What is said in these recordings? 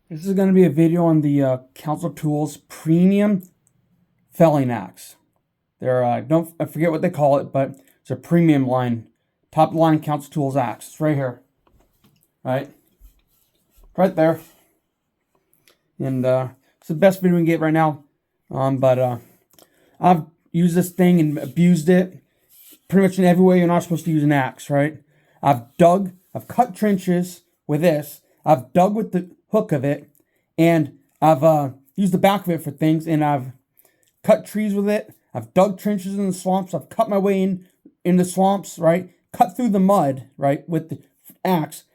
This is going to be a video on the Council Tools Premium Felling Axe. They're, I forget what they call it, but it's a premium line, top line Council Tools axe. It's right here, right there. And it's the best video we can get right now. I've used this thing and abused it pretty much in every way you're not supposed to use an axe, right? I've cut trenches with this. I've dug with the hook of it, and I've used the back of it for things, and I've cut trees with it. I've dug trenches in the swamps. I've cut my way in the swamps, right? Cut through the mud, right, with the axe.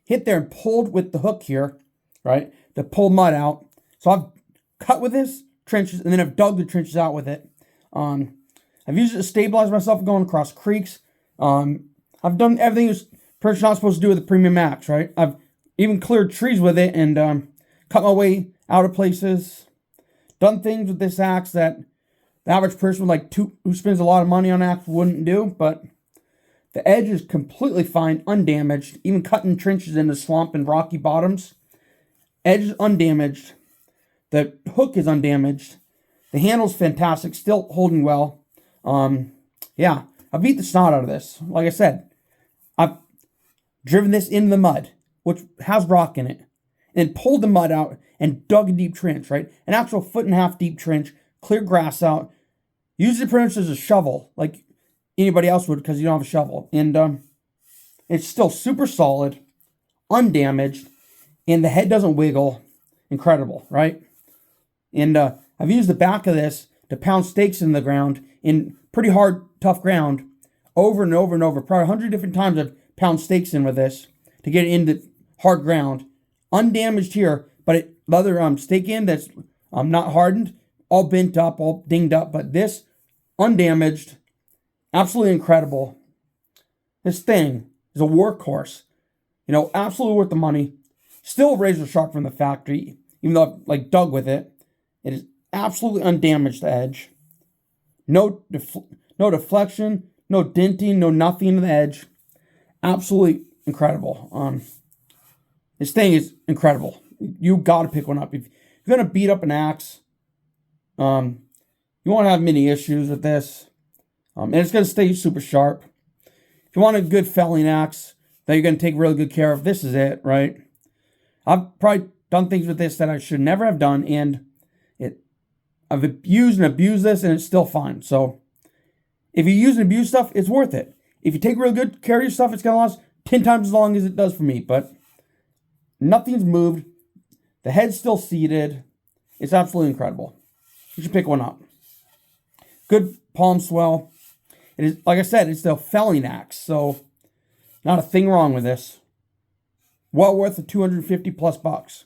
Hit there and pulled with the hook here, right, to pull mud out. So I've cut with this trenches, and then I've dug the trenches out with it. I've used it to stabilize myself going across creeks. I've done everything you're pretty much not supposed to do with a premium axe, right? I've even cleared trees with it and cut my way out of places. Done things with this axe that the average person who spends a lot of money on an axe wouldn't do, but the edge is completely fine, undamaged. Even cutting trenches in the swamp and rocky bottoms, edge is undamaged. The hook is undamaged. The handle's fantastic, still holding well. Yeah, I beat the snot out of this. Like I said, I've driven this into the mud, which has rock in it, and pulled the mud out and dug a deep trench, right? An actual 1.5 foot deep trench, cleared grass out, used it pretty much as a shovel, like anybody else would, because you don't have a shovel. And it's still super solid, undamaged, and the head doesn't wiggle. Incredible, right? And I've used the back of this to pound stakes in the ground in pretty hard, tough ground over and over and over. Probably 100 different times I've pound stakes in with this to get it into hard ground. Undamaged here, but the other stake in that's not hardened, all bent up, all dinged up, but this undamaged, absolutely incredible. This thing is a workhorse. You know, absolutely worth the money. Still razor sharp from the factory, even though I've dug with it. It is absolutely undamaged edge. No deflection, no denting, no nothing in the edge. Absolutely incredible. This thing is incredible. You got to pick one up. If you're going to beat up an axe, you won't have many issues with this. And it's going to stay super sharp. If you want a good felling axe that you're going to take really good care of, this is it, right? I've probably done things with this that I should never have done, and I've abused and abused this, and it's still fine. So if you use and abuse stuff, it's worth it. If you take real good care of your stuff, it's going to last 10 times as long as it does for me. But nothing's moved. The head's still seated. It's absolutely incredible. You should pick one up. Good palm swell. It is, like I said, it's the felling axe, so not a thing wrong with this. Well worth the $250+ bucks.